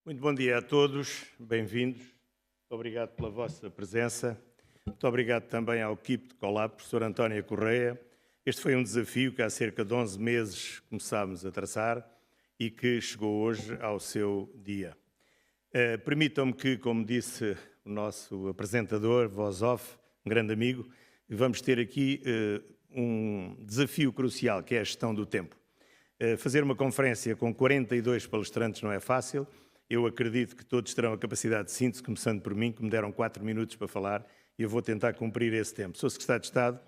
Muito bom dia a todos, bem-vindos. Muito obrigado pela vossa presença. Muito obrigado também ao equipe de Colab, professor António Correia. Este foi um desafio que há cerca de 11 meses começámos a traçar e que chegou hoje ao seu dia. Permitam-me que, como disse o nosso apresentador, voz off, um grande amigo, vamos ter aqui um desafio crucial, que é a gestão do tempo. Fazer uma conferência com 42 palestrantes não é fácil. Eu acredito que todos terão a capacidade de síntese, começando por mim, que me deram 4 minutos para falar, e eu vou tentar cumprir esse tempo. Sou Secretário de Estado,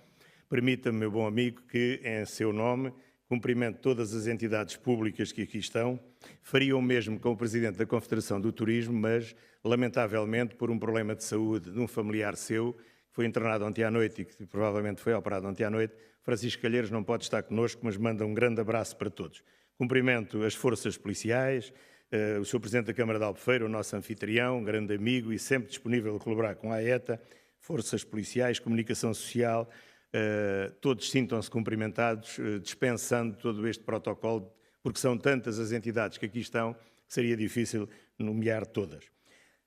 permita-me, meu bom amigo, que, em seu nome, cumprimento todas as entidades públicas que aqui estão. Faria o mesmo com o Presidente da Confederação do Turismo, mas, lamentavelmente, por um problema de saúde de um familiar seu, que foi internado ontem à noite e que provavelmente foi operado ontem à noite, Francisco Calheiros não pode estar connosco, mas manda um grande abraço para todos. Cumprimento as forças policiais, o Sr. Presidente da Câmara de Albufeira, o nosso anfitrião, um grande amigo e sempre disponível a colaborar com a ETA, forças policiais, comunicação social, todos sintam-se cumprimentados, dispensando todo este protocolo, porque são tantas as entidades que aqui estão que seria difícil nomear todas.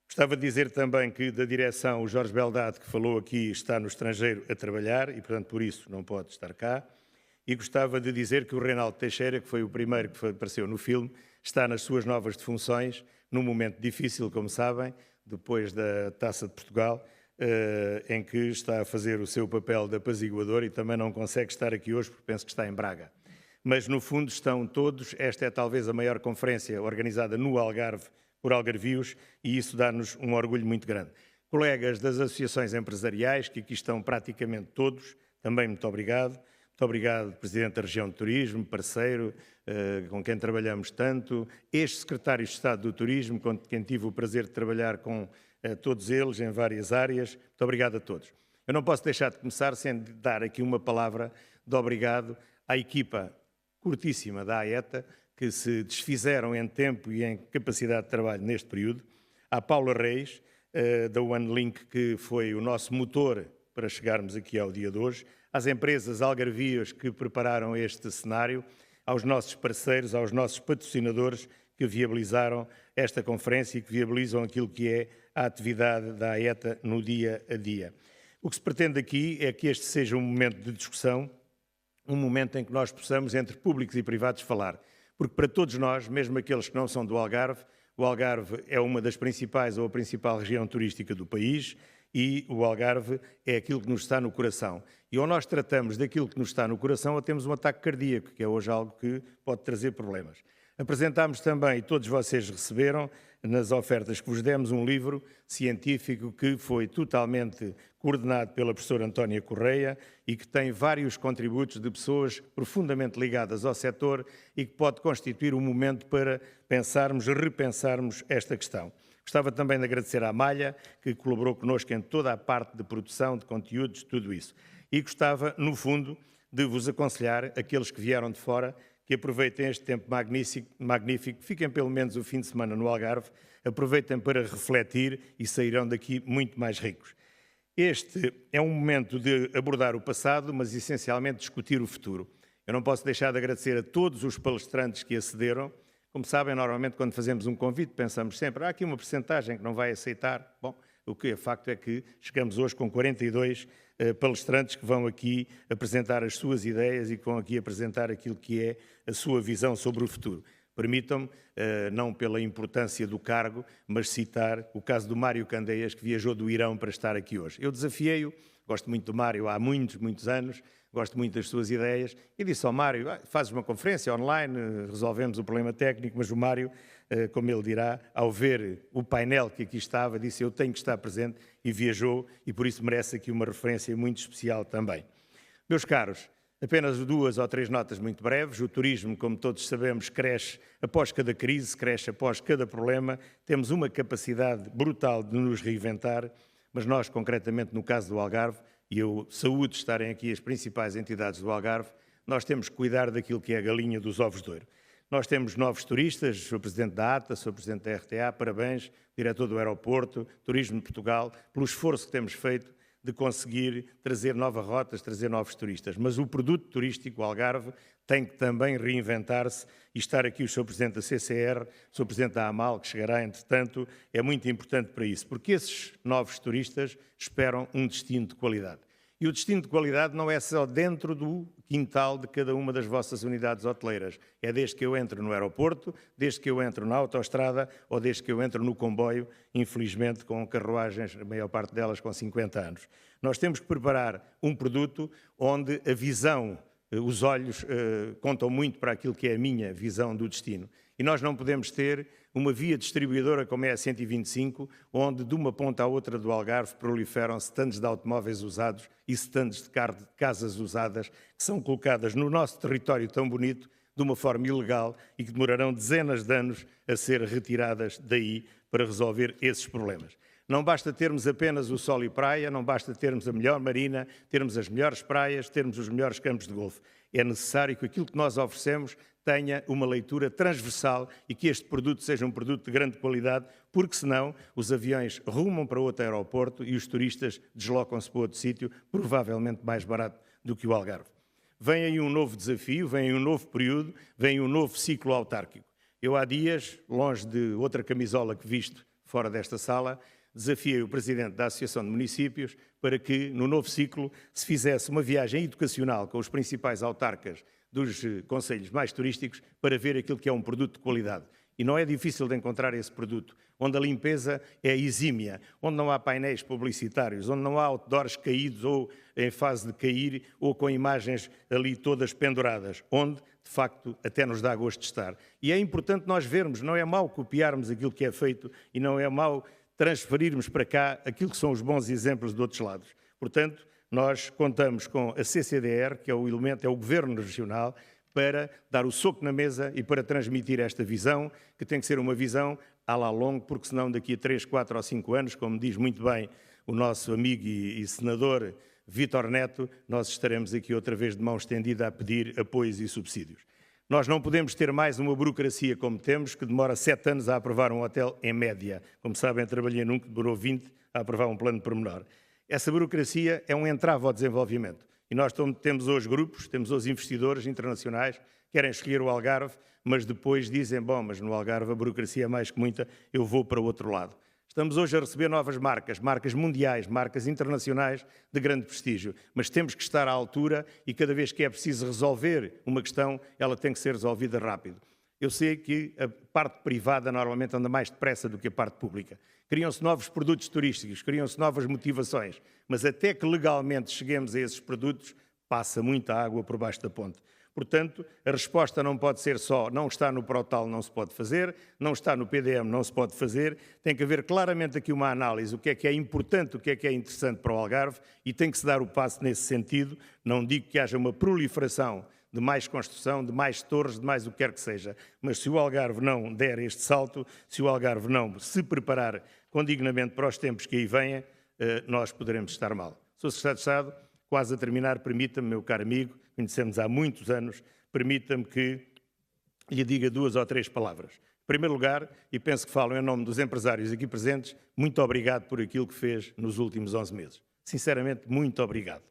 Gostava de dizer também que da direção o Jorge Beldade, que falou aqui, está no estrangeiro a trabalhar e, portanto, por isso não pode estar cá. E gostava de dizer que o Reinaldo Teixeira, que foi o primeiro que apareceu no filme, está nas suas novas funções, num momento difícil, como sabem, depois da Taça de Portugal, em que está a fazer o seu papel de apaziguador e também não consegue estar aqui hoje porque penso que está em Braga. Mas, no fundo, estão todos. Esta é talvez a maior conferência organizada no Algarve por algarvios e isso dá-nos um orgulho muito grande. Colegas das associações empresariais, que aqui estão praticamente todos, também muito obrigado. Muito obrigado, Presidente da Região de Turismo, parceiro, com quem trabalhamos tanto, ex-Secretário de Estado do Turismo, com quem tive o prazer de trabalhar com todos eles em várias áreas. Muito obrigado a todos. Eu não posso deixar de começar sem dar aqui uma palavra de obrigado à equipa curtíssima da AETA, que se desfizeram em tempo e em capacidade de trabalho neste período, à Paula Reis, da OneLink, que foi o nosso motor para chegarmos aqui ao dia de hoje, às empresas algarvias que prepararam este cenário, aos nossos parceiros, aos nossos patrocinadores que viabilizaram esta conferência e que viabilizam aquilo que é a atividade da AETA no dia a dia. O que se pretende aqui é que este seja um momento de discussão, um momento em que nós possamos, entre públicos e privados, falar. Porque para todos nós, mesmo aqueles que não são do Algarve, o Algarve é uma das principais ou a principal região turística do país e o Algarve é aquilo que nos está no coração. E ou nós tratamos daquilo que nos está no coração ou temos um ataque cardíaco, que é hoje algo que pode trazer problemas. Apresentámos também, e todos vocês receberam, nas ofertas que vos demos, um livro científico que foi totalmente coordenado pela professora Antónia Correia e que tem vários contributos de pessoas profundamente ligadas ao setor e que pode constituir um momento para pensarmos, repensarmos esta questão. Gostava também de agradecer à Malha, que colaborou connosco em toda a parte de produção, de conteúdos, tudo isso. E gostava, no fundo, de vos aconselhar, aqueles que vieram de fora, que aproveitem este tempo magnífico, fiquem pelo menos o fim de semana no Algarve, aproveitem para refletir e sairão daqui muito mais ricos. Este é um momento de abordar o passado, mas essencialmente discutir o futuro. Eu não posso deixar de agradecer a todos os palestrantes que acederam. Como sabem, normalmente quando fazemos um convite pensamos sempre, há aqui uma percentagem que não vai aceitar. Bom, o que é facto é que chegamos hoje com 42 palestrantes que vão aqui apresentar as suas ideias e que vão aqui apresentar aquilo que é a sua visão sobre o futuro. Permitam-me, não pela importância do cargo, mas citar o caso do Mário Candeias, que viajou do Irão para estar aqui hoje. Eu desafiei-o, gosto muito do Mário há muitos anos, gosto muito das suas ideias, e disse ao Mário, fazes uma conferência online, resolvemos o problema técnico, mas o Mário, como ele dirá, ao ver o painel que aqui estava, disse eu tenho que estar presente e viajou, e por isso merece aqui uma referência muito especial também. Meus caros, apenas 2 ou 3 notas muito breves. O turismo, como todos sabemos, cresce após cada crise, cresce após cada problema. Temos uma capacidade brutal de nos reinventar, mas nós, concretamente no caso do Algarve, e eu saúdo estarem aqui as principais entidades do Algarve, nós temos que cuidar daquilo que é a galinha dos ovos de ouro. Nós temos novos turistas, sou Presidente da ATA, sou Presidente da RTA, parabéns, Diretor do Aeroporto, Turismo de Portugal, pelo esforço que temos feito de conseguir trazer novas rotas, trazer novos turistas. Mas o produto turístico, o Algarve, tem que também reinventar-se e estar aqui o Sr. Presidente da CCR, o Sr. Presidente da AMAL, que chegará entretanto, é muito importante para isso, porque esses novos turistas esperam um destino de qualidade. E o destino de qualidade não é só dentro do quintal de cada uma das vossas unidades hoteleiras. É desde que eu entro no aeroporto, desde que eu entro na autoestrada ou desde que eu entro no comboio, infelizmente com carruagens, a maior parte delas com 50 anos. Nós temos que preparar um produto onde a visão, os olhos contam muito para aquilo que é a minha visão do destino. E nós não podemos ter uma via distribuidora como é a 125, onde de uma ponta à outra do Algarve proliferam stands de automóveis usados e stands de casas usadas que são colocadas no nosso território tão bonito de uma forma ilegal e que demorarão dezenas de anos a ser retiradas daí para resolver esses problemas. Não basta termos apenas o sol e praia, não basta termos a melhor marina, termos as melhores praias, termos os melhores campos de golfe. É necessário que aquilo que nós oferecemos tenha uma leitura transversal e que este produto seja um produto de grande qualidade, porque senão os aviões rumam para outro aeroporto e os turistas deslocam-se para outro sítio, provavelmente mais barato do que o Algarve. Vem aí um novo desafio, vem aí um novo período, vem aí um novo ciclo autárquico. Eu há dias, longe de outra camisola que visto fora desta sala, desafiei o Presidente da Associação de Municípios para que, no novo ciclo, se fizesse uma viagem educacional com os principais autarcas dos concelhos mais turísticos para ver aquilo que é um produto de qualidade. E não é difícil de encontrar esse produto, onde a limpeza é exímia, onde não há painéis publicitários, onde não há outdoors caídos ou em fase de cair ou com imagens ali todas penduradas, onde, de facto, até nos dá gosto de estar. E é importante nós vermos, não é mau copiarmos aquilo que é feito e não é mau transferirmos para cá aquilo que são os bons exemplos de outros lados. Portanto, nós contamos com a CCDR, que é o elemento, é o Governo Regional, para dar o soco na mesa e para transmitir esta visão, que tem que ser uma visão à la longue, porque senão daqui a 3, 4 ou 5 anos, como diz muito bem o nosso amigo e senador Vítor Neto, nós estaremos aqui outra vez de mão estendida a pedir apoios e subsídios. Nós não podemos ter mais uma burocracia como temos, que demora 7 anos a aprovar um hotel em média. Como sabem, trabalhei num que demorou 20 a aprovar um plano pormenor. Essa burocracia é um entrave ao desenvolvimento. E nós temos hoje grupos, temos hoje investidores internacionais que querem escolher o Algarve, mas depois dizem, bom, mas no Algarve a burocracia é mais que muita, eu vou para o outro lado. Estamos hoje a receber novas marcas, marcas mundiais, marcas internacionais de grande prestígio, mas temos que estar à altura e cada vez que é preciso resolver uma questão, ela tem que ser resolvida rápido. Eu sei que a parte privada normalmente anda mais depressa do que a parte pública. Criam-se novos produtos turísticos, criam-se novas motivações, mas até que legalmente cheguemos a esses produtos, passa muita água por baixo da ponte. Portanto, a resposta não pode ser só não está no Protal, não se pode fazer, não está no PDM, não se pode fazer. Tem que haver claramente aqui uma análise, o que é importante, o que é interessante para o Algarve e tem que se dar o passo nesse sentido. Não digo que haja uma proliferação de mais construção, de mais torres, de mais o que quer que seja. Mas se o Algarve não der este salto, se o Algarve não se preparar condignamente para os tempos que aí vêm, nós poderemos estar mal. Sr. Secretário de Estado, quase a terminar, permita-me, meu caro amigo, conhecemos há muitos anos, permita-me que lhe diga 2 ou 3 palavras. Em primeiro lugar, e penso que falo em nome dos empresários aqui presentes, muito obrigado por aquilo que fez nos últimos 11 meses. Sinceramente, muito obrigado.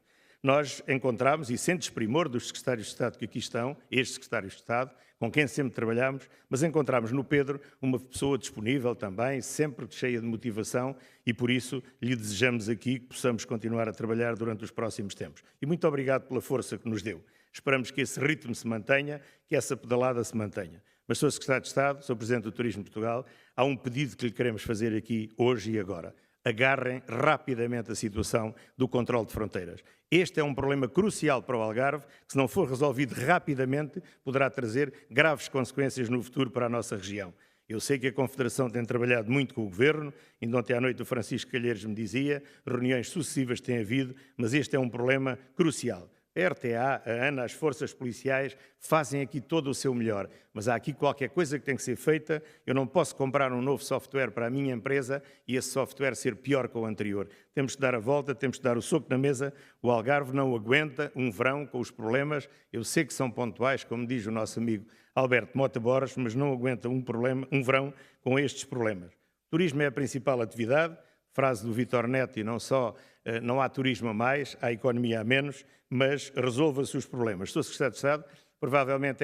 Nós encontramos, e sem desprimor dos secretários de Estado que aqui estão, estes secretários de Estado, com quem sempre trabalhamos, mas encontramos no Pedro uma pessoa disponível também, sempre cheia de motivação e por isso lhe desejamos aqui que possamos continuar a trabalhar durante os próximos tempos. E muito obrigado pela força que nos deu. Esperamos que esse ritmo se mantenha, que essa pedalada se mantenha. Mas, Sr. Secretário de Estado, Sr. Presidente do Turismo de Portugal, há um pedido que lhe queremos fazer aqui hoje e agora. Agarrem rapidamente a situação do controle de fronteiras. Este é um problema crucial para o Algarve, que se não for resolvido rapidamente, poderá trazer graves consequências no futuro para a nossa região. Eu sei que a Confederação tem trabalhado muito com o Governo, ainda ontem à noite o Francisco Calheiros me dizia, reuniões sucessivas têm havido, mas este é um problema crucial. A RTA, a ANA, as forças policiais fazem aqui todo o seu melhor, mas há aqui qualquer coisa que tem que ser feita. Eu não posso comprar um novo software para a minha empresa e esse software ser pior que o anterior. Temos que dar a volta, temos que dar o soco na mesa. O Algarve não aguenta um verão com os problemas. Eu sei que são pontuais, como diz o nosso amigo Alberto Mota Borges, mas não aguenta um verão com estes problemas. O turismo é a principal atividade. frase do Vítor Neto, e não só, não há turismo a mais, há economia a menos, mas resolva-se os problemas. Sr. Secretário de Estado, provavelmente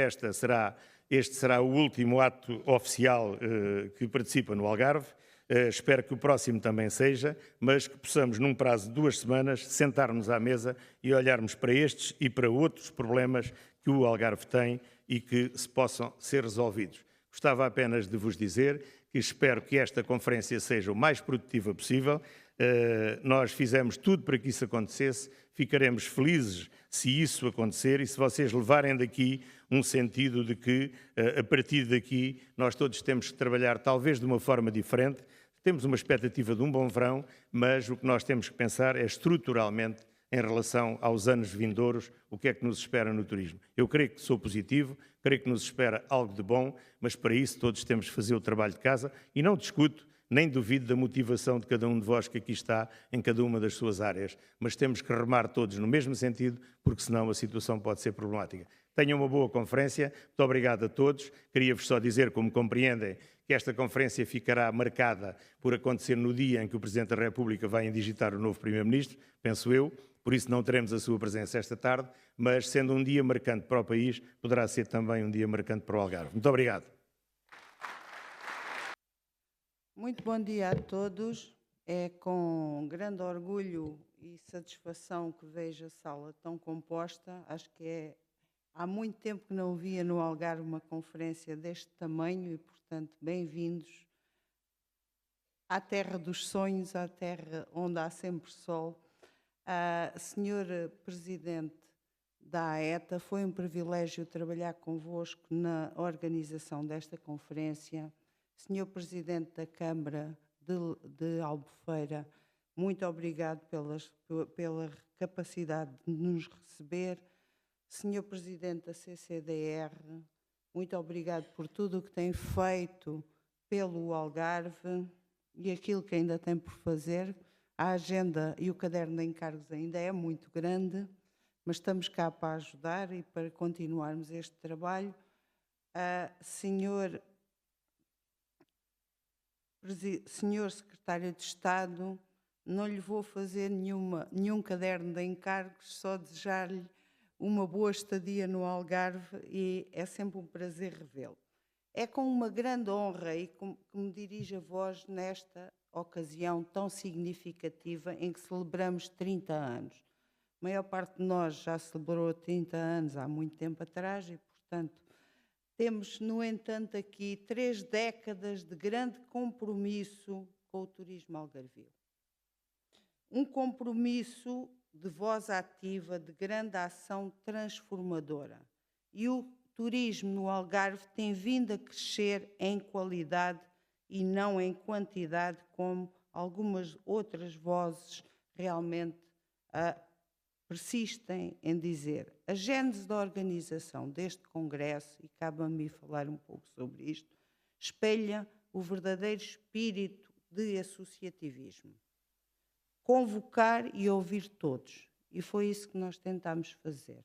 este será o último ato oficial que participa no Algarve. Espero que o próximo também seja, mas que possamos, num prazo de 2 semanas, sentar-nos à mesa e olharmos para estes e para outros problemas que o Algarve tem e que se possam ser resolvidos. Gostava apenas de vos dizer que espero que esta conferência seja o mais produtiva possível. Nós fizemos tudo para que isso acontecesse, ficaremos felizes se isso acontecer e se vocês levarem daqui um sentido de que, a partir daqui, nós todos temos que trabalhar talvez de uma forma diferente. Temos uma expectativa de um bom verão, mas o que nós temos que pensar é estruturalmente em relação aos anos vindouros, o que é que nos espera no turismo. Eu creio que sou positivo, creio que nos espera algo de bom, mas para isso todos temos que fazer o trabalho de casa e não discuto, nem duvido da motivação de cada um de vós que aqui está em cada uma das suas áreas, mas temos que remar todos no mesmo sentido, porque senão a situação pode ser problemática. Tenham uma boa conferência, muito obrigado a todos. Queria-vos só dizer, como compreendem, que esta conferência ficará marcada por acontecer no dia em que o Presidente da República vai indigitar o novo Primeiro-Ministro, penso eu, por isso não teremos a sua presença esta tarde, mas sendo um dia marcante para o país, poderá ser também um dia marcante para o Algarve. Muito obrigado. Muito bom dia a todos. É com grande orgulho e satisfação que vejo a sala tão composta. Acho que há muito tempo que não via no Algarve uma conferência deste tamanho e, portanto, bem-vindos à terra dos sonhos, à terra onde há sempre sol. Senhor Presidente da AETA, foi um privilégio trabalhar convosco na organização desta conferência. Senhor Presidente da Câmara de Albufeira, muito obrigado pela capacidade de nos receber. Senhor Presidente da CCDR, muito obrigado por tudo o que tem feito pelo Algarve e aquilo que ainda tem por fazer. A agenda e o caderno de encargos ainda é muito grande, mas estamos cá para ajudar e para continuarmos este trabalho. Senhor Secretário de Estado, não lhe vou fazer nenhum caderno de encargos, só desejar-lhe uma boa estadia no Algarve e é sempre um prazer revê-lo. É com uma grande honra e que me dirijo a vós nesta ocasião tão significativa em que celebramos 30 anos. A maior parte de nós já celebrou 30 anos há muito tempo atrás e, portanto, temos, no entanto, aqui 3 décadas de grande compromisso com o turismo algarvio. Um compromisso de voz ativa, de grande ação transformadora. E o turismo no Algarve tem vindo a crescer em qualidade e não em quantidade, como algumas outras vozes realmente persistem em dizer. A gênese da organização deste congresso, e cabe a mim falar um pouco sobre isto, espelha o verdadeiro espírito de associativismo. Convocar e ouvir todos. E foi isso que nós tentámos fazer.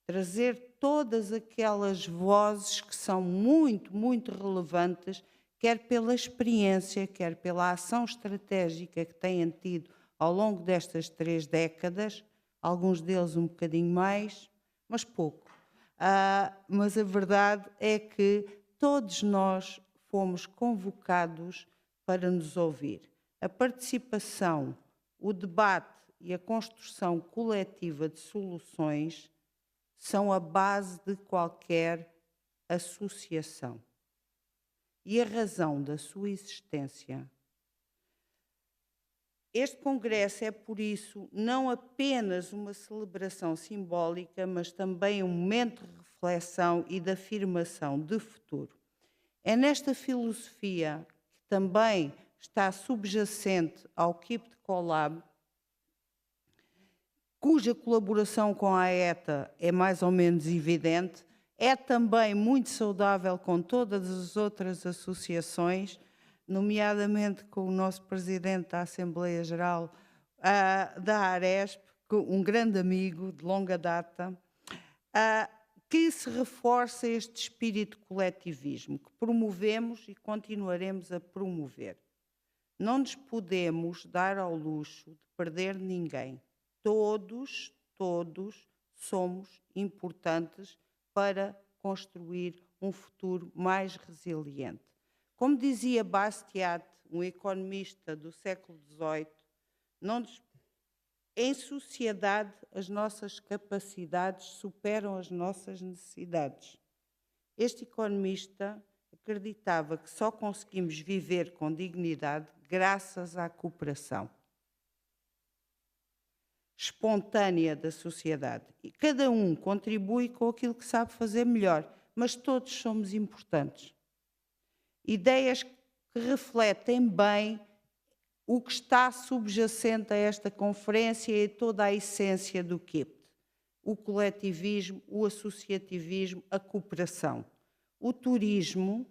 Trazer todas aquelas vozes que são muito, muito relevantes, quer pela experiência, quer pela ação estratégica que têm tido ao longo destas 3 décadas, alguns deles um bocadinho mais, mas pouco. Mas a verdade é que todos nós fomos convocados para nos ouvir. A participação, o debate e a construção coletiva de soluções são a base de qualquer associação. E a razão da sua existência. Este congresso é, por isso, não apenas uma celebração simbólica, mas também um momento de reflexão e de afirmação de futuro. É nesta filosofia que também está subjacente ao Keep the Collab, cuja colaboração com a AETA é mais ou menos evidente, é também muito saudável com todas as outras associações, nomeadamente com o nosso Presidente da Assembleia Geral da Aresp, um grande amigo de longa data, que se reforça este espírito de coletivismo, que promovemos e continuaremos a promover. Não nos podemos dar ao luxo de perder ninguém. Todos somos importantes para construir um futuro mais resiliente. Como dizia Bastiat, um economista do século XVIII, em sociedade as nossas capacidades superam as nossas necessidades. Este economista acreditava que só conseguimos viver com dignidade graças à cooperação espontânea da sociedade. E cada um contribui com aquilo que sabe fazer melhor, mas todos somos importantes. Ideias que refletem bem o que está subjacente a esta conferência e toda a essência do KIPT. O coletivismo, o associativismo, a cooperação. O turismo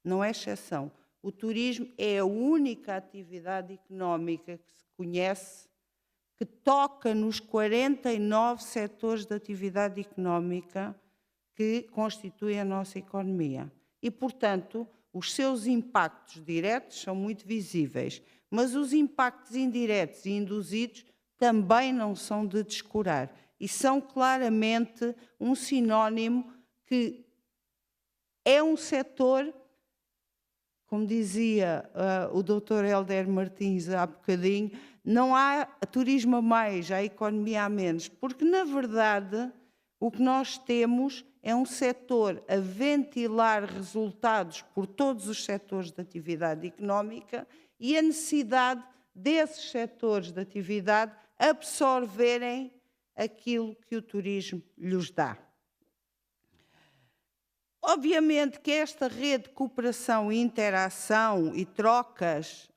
não é exceção. O turismo é a única atividade económica que se conhece que toca nos 49 setores de atividade económica que constituem a nossa economia. E, portanto, os seus impactos diretos são muito visíveis, mas os impactos indiretos e induzidos também não são de descurar e são claramente um sinónimo que é um setor, como dizia o Dr. Helder Martins há bocadinho, não há turismo a mais, há economia a menos, porque, na verdade, o que nós temos é um setor a ventilar resultados por todos os setores de atividade económica e a necessidade desses setores de atividade absorverem aquilo que o turismo lhes dá. Obviamente que esta rede de cooperação, interação e trocas,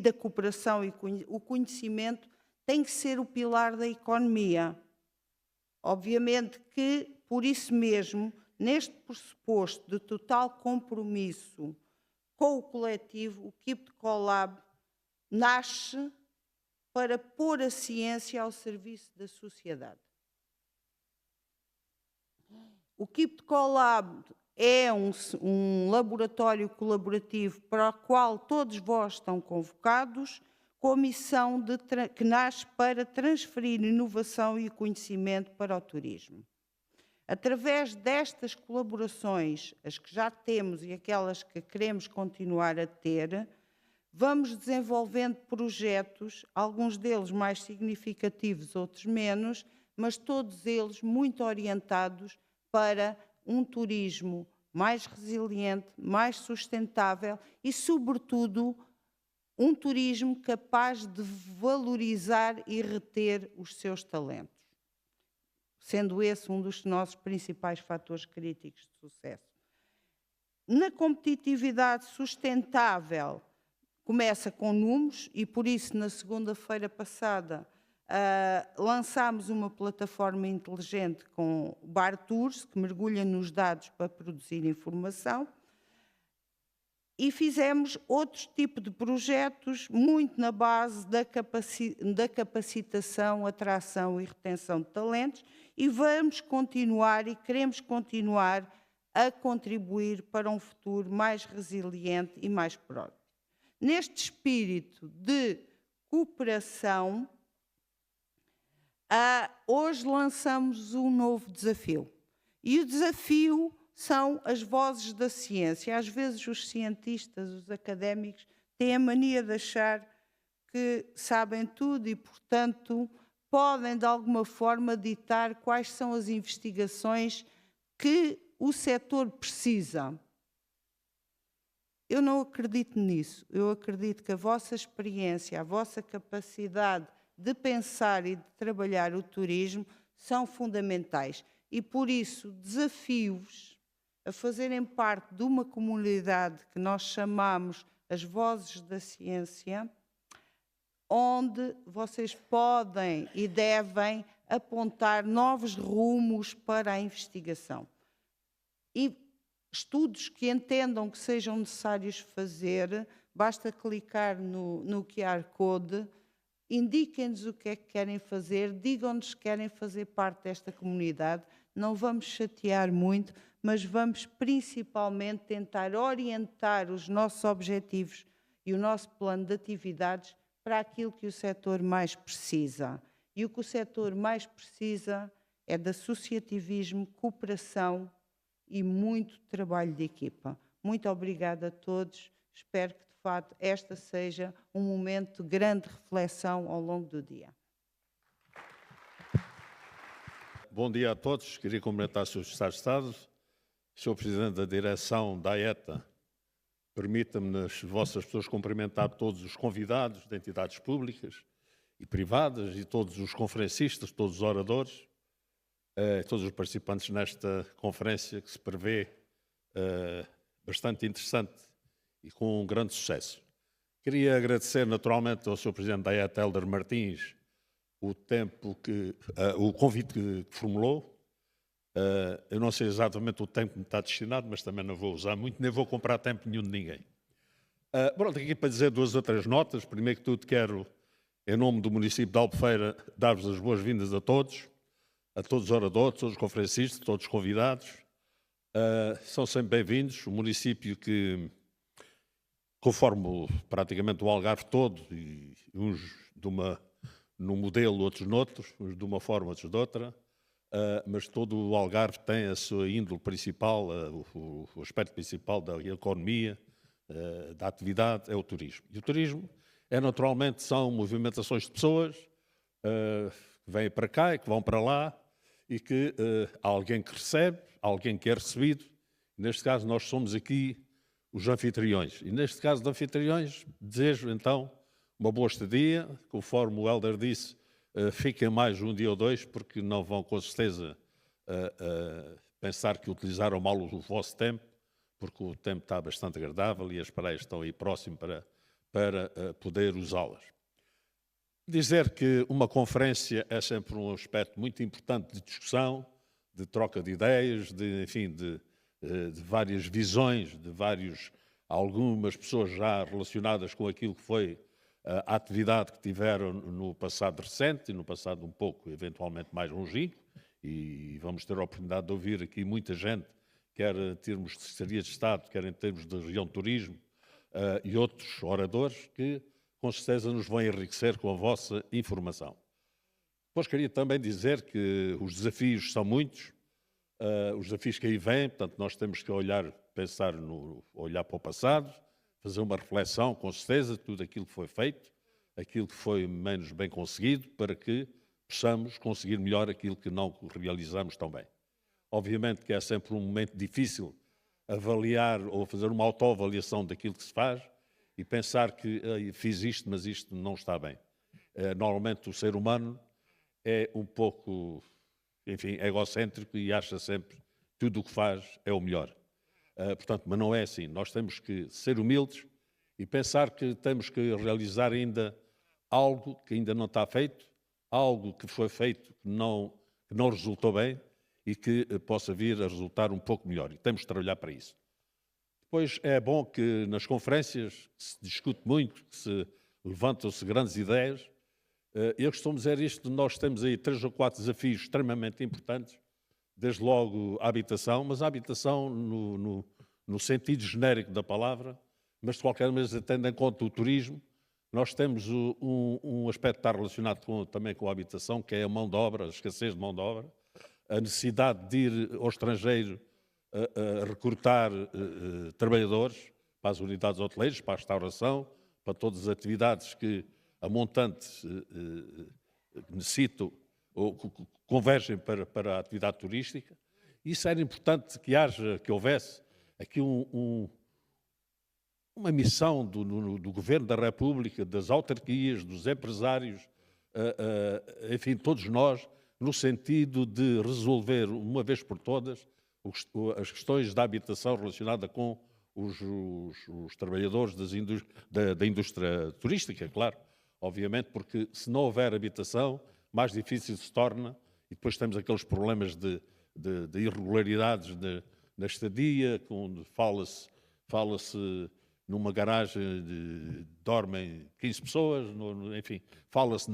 da cooperação e o conhecimento, tem que ser o pilar da economia. Obviamente que, por isso mesmo, neste pressuposto de total compromisso com o coletivo, o KIPT CoLab nasce para pôr a ciência ao serviço da sociedade. O KIPT CoLab é um laboratório colaborativo para o qual todos vós estão convocados, com a missão que nasce para transferir inovação e conhecimento para o turismo. Através destas colaborações, as que já temos e aquelas que queremos continuar a ter, vamos desenvolvendo projetos, alguns deles mais significativos, outros menos, mas todos eles muito orientados para um turismo mais resiliente, mais sustentável e, sobretudo, um turismo capaz de valorizar e reter os seus talentos, sendo esse um dos nossos principais fatores críticos de sucesso. Na competitividade sustentável, começa com números e, por isso, na segunda-feira passada, lançámos uma plataforma inteligente com o Bar Tours, que mergulha nos dados para produzir informação, e fizemos outro tipo de projetos muito na base da capacitação, atração e retenção de talentos, e vamos continuar e queremos continuar a contribuir para um futuro mais resiliente e mais próximo. Neste espírito de cooperação, hoje lançamos um novo desafio. E o desafio são as vozes da ciência. Às vezes os cientistas, os académicos, têm a mania de achar que sabem tudo e, portanto, podem de alguma forma ditar quais são as investigações que o setor precisa. Eu não acredito nisso. Eu acredito que a vossa experiência, a vossa capacidade de pensar e de trabalhar o turismo são fundamentais. E, por isso, desafio-vos a fazerem parte de uma comunidade que nós chamamos as Vozes da Ciência, onde vocês podem e devem apontar novos rumos para a investigação. E estudos que entendam que sejam necessários fazer, basta clicar no QR Code indiquem-nos o que é que querem fazer, digam-nos que querem fazer parte desta comunidade. Não vamos chatear muito, mas vamos principalmente tentar orientar os nossos objetivos e o nosso plano de atividades para aquilo que o setor mais precisa. E o que o setor mais precisa é de associativismo, cooperação e muito trabalho de equipa. Muito obrigada a todos. Espero que, de facto, esta seja um momento de grande reflexão ao longo do dia. Bom dia a todos. Queria cumprimentar o Sr. Secretário de Estado, Sr. Presidente da Direção da AETA. Permita-me, nas vossas pessoas, cumprimentar todos os convidados de entidades públicas e privadas e todos os conferencistas, todos os oradores, todos os participantes nesta conferência que se prevê bastante interessante e com um grande sucesso. Queria agradecer naturalmente ao Sr. Presidente da AETA, Hélder Martins, o convite que formulou. Eu não sei exatamente o tempo que me está destinado, mas também não vou usar muito, nem vou comprar tempo nenhum de ninguém. Pronto, aqui para dizer 2 ou 3 notas. Primeiro que tudo quero, em nome do município de Albufeira, dar-vos as boas-vindas a todos os oradores, todos os conferencistas, todos os convidados. São sempre bem-vindos. O município que, conforme praticamente o Algarve todo, e uns num modelo, outros noutros, uns de uma forma, outros de outra, mas todo o Algarve tem a sua índole principal, o aspecto principal da economia, da atividade, é o turismo. E o turismo são movimentações de pessoas que vêm para cá e que vão para lá, e que há alguém que recebe, há alguém que é recebido. Neste caso, nós somos aqui os anfitriões. E neste caso de anfitriões, desejo então uma boa estadia. Conforme o Hélder disse, fiquem mais um dia ou 2, porque não vão com certeza pensar que utilizaram mal o vosso tempo, porque o tempo está bastante agradável e as praias estão aí próximo para poder usá-las. Dizer que uma conferência é sempre um aspecto muito importante de discussão, de troca de ideias, de várias visões, algumas pessoas já relacionadas com aquilo que foi a atividade que tiveram no passado recente e no passado um pouco, eventualmente, mais longínquo, e vamos ter a oportunidade de ouvir aqui muita gente, quer em termos de Secretaria de Estado, quer em termos de região de turismo, e outros oradores que, com certeza, nos vão enriquecer com a vossa informação. Depois queria também dizer que os desafios são muitos, os desafios que aí vêm, portanto, nós temos que olhar para o passado, fazer uma reflexão, com certeza, de tudo aquilo que foi feito, aquilo que foi menos bem conseguido, para que possamos conseguir melhor aquilo que não realizamos tão bem. Obviamente que é sempre um momento difícil avaliar ou fazer uma autoavaliação daquilo que se faz e pensar que fiz isto, mas isto não está bem. Normalmente o ser humano é um pouco, enfim, egocêntrico e acha sempre que tudo o que faz é o melhor. Portanto, mas não é assim. Nós temos que ser humildes e pensar que temos que realizar ainda algo que ainda não está feito, algo que foi feito que não resultou bem e que possa vir a resultar um pouco melhor. E temos de trabalhar para isso. Depois é bom que nas conferências se discute muito, que se levantam-se grandes ideias. Eu costumo dizer isto: nós temos aí 3 ou 4 desafios extremamente importantes, desde logo a habitação, mas a habitação no sentido genérico da palavra, mas de qualquer maneira, tendo em conta o turismo, nós temos um aspecto que está relacionado também com a habitação, que é a mão de obra, a escassez de mão de obra, a necessidade de ir ao estrangeiro a recrutar trabalhadores para as unidades hoteleiras, para a restauração, para todas as atividades que a montante necessitam ou convergem para a atividade turística. Isso era importante que houvesse aqui uma missão do Governo da República, das autarquias, dos empresários, enfim, todos nós, no sentido de resolver, uma vez por todas, as questões da habitação relacionada com os trabalhadores da indústria turística, claro, obviamente, porque se não houver habitação, mais difícil se torna, e depois temos aqueles problemas de irregularidades na estadia, onde fala-se numa garagem dormem 15 pessoas, enfim, fala-se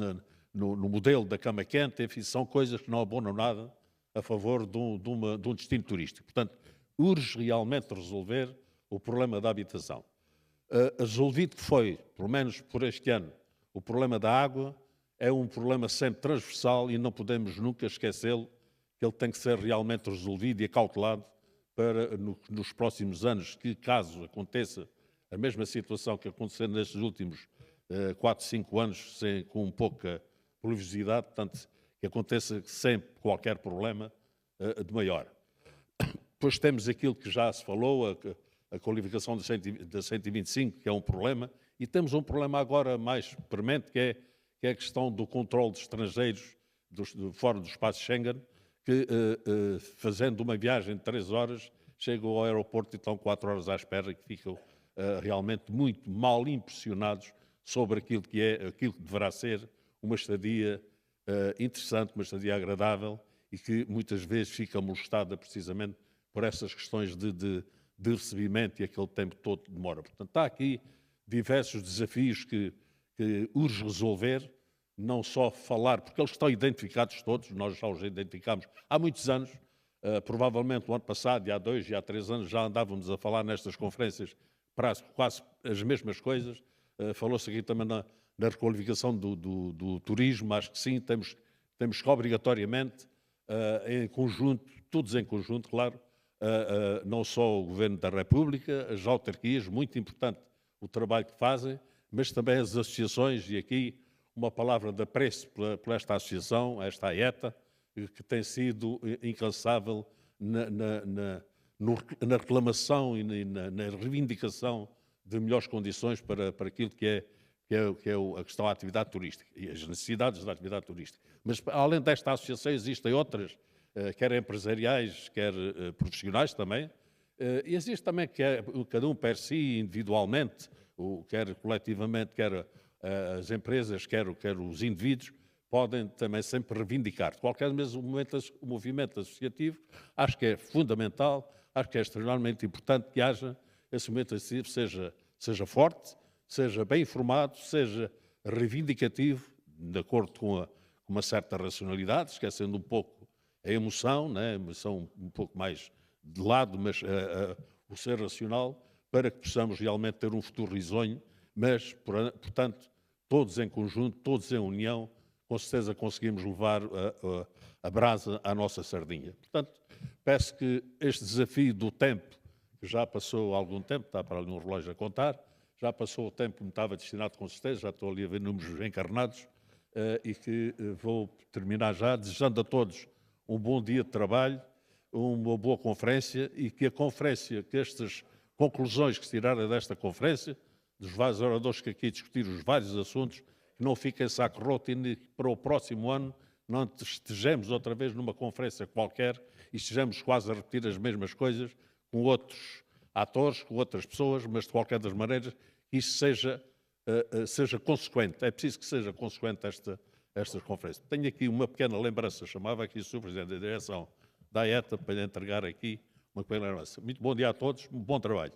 no modelo da cama quente, enfim, são coisas que não abonam nada a favor de um destino turístico. Portanto, urge realmente resolver o problema da habitação. Resolvido que foi, pelo menos por este ano, o problema da água, é um problema sempre transversal e não podemos nunca esquecê-lo, que ele tem que ser realmente resolvido e acautelado para, nos próximos anos, que caso aconteça a mesma situação que aconteceu nestes últimos 4, 5 anos, com pouca pluviosidade, portanto, que aconteça sempre qualquer problema de maior. Depois temos aquilo que já se falou, a qualificação da 125, que é um problema, e temos um problema agora mais premente, que é a questão do controle de estrangeiros fora do espaço Schengen, que fazendo uma viagem de 3 horas, chegam ao aeroporto e estão 4 horas à espera e que ficam realmente muito mal impressionados sobre aquilo que deverá ser uma estadia interessante, uma estadia agradável e que muitas vezes fica molestada precisamente por essas questões de recebimento e aquele tempo todo que demora. Portanto, há aqui diversos desafios que urge resolver, não só falar, porque eles estão identificados todos, nós já os identificamos há muitos anos, provavelmente o ano passado, e há 2 e há 3 anos, já andávamos a falar nestas conferências quase as mesmas coisas. Falou-se aqui também na requalificação do turismo, acho que sim, temos que obrigatoriamente, em conjunto, todos em conjunto, claro, não só o Governo da República, as autarquias, muito importante o trabalho que fazem, mas também as associações, e aqui uma palavra de apreço por esta associação, esta AETA, que tem sido incansável na reclamação e na reivindicação de melhores condições para aquilo que é a questão da atividade turística e as necessidades da atividade turística. Mas, além desta associação, existem outras, quer empresariais, quer profissionais também, e existe também cada um per si, individualmente, quer coletivamente, quer as empresas, quer os indivíduos, podem também sempre reivindicar. De qualquer mesmo o movimento associativo, acho que é fundamental, acho que é extremamente importante que haja esse movimento associativo, seja forte, seja bem informado, seja reivindicativo, de acordo com uma certa racionalidade, esquecendo um pouco a emoção, né? A emoção um pouco mais de lado, mas o ser racional, para que possamos realmente ter um futuro risonho, mas, portanto, todos em conjunto, todos em união, com certeza conseguimos levar a brasa à nossa sardinha. Portanto, peço que este desafio do tempo, que já passou algum tempo, está para ali um relógio a contar, já passou o tempo que me estava destinado com certeza, já estou ali a ver números encarnados, e que vou terminar já desejando a todos um bom dia de trabalho, uma boa conferência e que a conferência, que estas conclusões que se tiraram desta conferência, dos vários oradores que aqui discutiram os vários assuntos, que não fiquem saco roto e para o próximo ano não estejamos outra vez numa conferência qualquer e estejamos quase a repetir as mesmas coisas com outros atores, com outras pessoas, mas de qualquer das maneiras isso seja consequente. É preciso que seja consequente esta conferência. Tenho aqui uma pequena lembrança, chamava aqui o Sr. Presidente da Direção da AETA para lhe entregar aqui uma pequena lembrança. Muito bom dia a todos, um bom trabalho.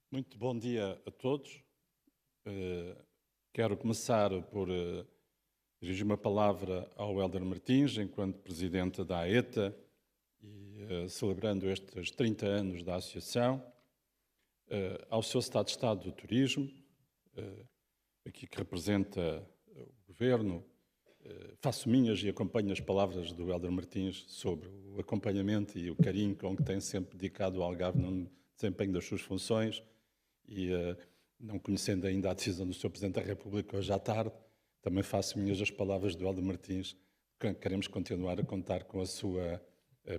Muito bom dia a todos. Quero começar por dirigir uma palavra ao Hélder Martins, enquanto Presidente da AETA, e celebrando estes 30 anos da Associação, ao seu Secretário de Estado do Turismo, aqui que representa o Governo, faço minhas e acompanho as palavras do Hélder Martins sobre o acompanhamento e o carinho com que tem sempre dedicado o Algarve no desempenho das suas funções. E não conhecendo ainda a decisão do Sr. Presidente da República hoje à tarde, também faço minhas as palavras do Hélder Martins, que queremos continuar a contar com a sua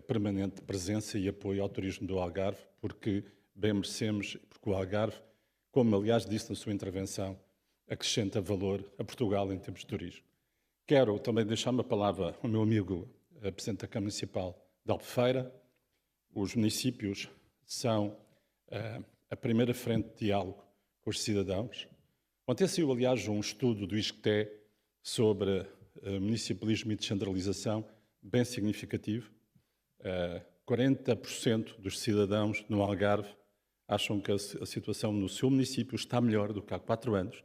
permanente presença e apoio ao turismo do Algarve, porque bem merecemos, porque o Algarve, como aliás disse na sua intervenção, acrescenta valor a Portugal em termos de turismo. Quero também deixar uma palavra ao meu amigo Presidente da Câmara Municipal de Albufeira. Os municípios são a primeira frente de diálogo com os cidadãos. Ontem saiu, aliás, um estudo do ISCTE sobre municipalismo e descentralização bem significativo. 40% dos cidadãos no Algarve acham que a situação no seu município está melhor do que há 4 anos